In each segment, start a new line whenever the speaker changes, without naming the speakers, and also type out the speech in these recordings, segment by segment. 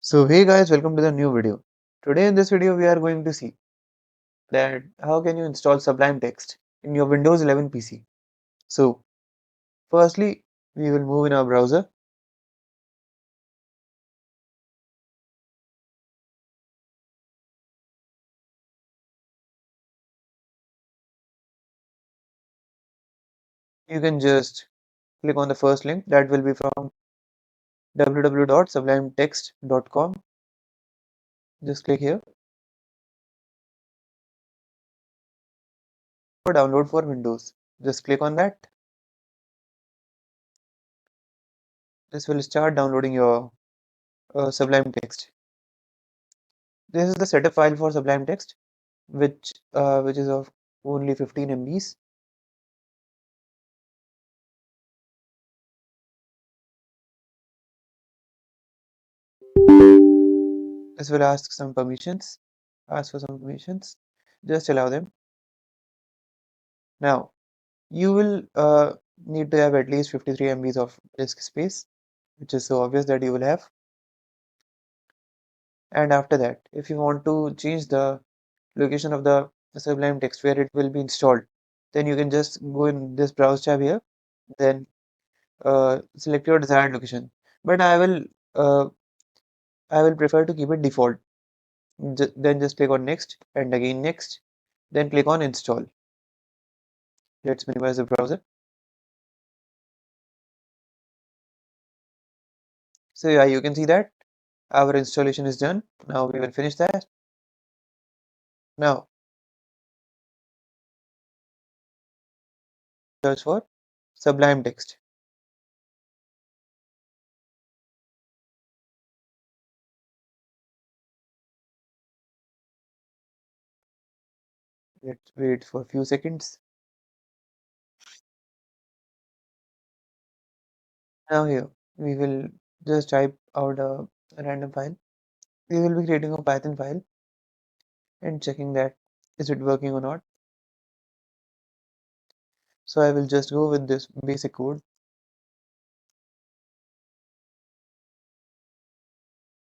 So hey guys, welcome to the new video. Today in this video we are going to see that how can you install Sublime Text in your Windows 11 PC. So firstly we will move in our browser. You can just click on the first link that will be from www.sublimetext.com. Just click here for download for Windows. Just click on that. This will start downloading your Sublime Text. This is the setup file for Sublime Text which is of only 15 MBs. This will ask for some permissions. Just allow them. Now, you will need to have at least 53 MBs of disk space, which is so obvious that you will have. And after that, if you want to change the location of the Sublime Text where it will be installed, then you can just go in this browse tab here, then select your desired location. But uh, I will prefer to keep it default. Then just click on next and again next, then click on install. Let's minimize the browser. So yeah, you can see that our installation is done. Now we will finish that. Now search for Sublime Text. Let's wait for a few seconds. Now here we will just type out a random file. We will be creating a Python file and checking that is it working or not. So I will just go with this basic code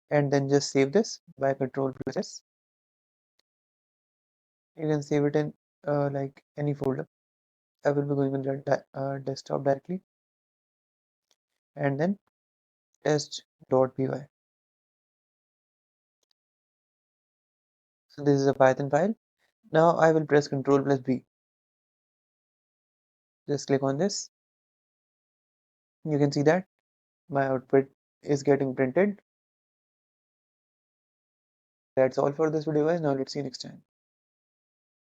and then just save this by Ctrl+S. You can save it in like any folder. I will be going with the desktop directly and then test.py. So this is a Python file. Now I will press Ctrl+B. Just click on this. You can see that my output is getting printed. That's all for this video guys. Now let's see you next time.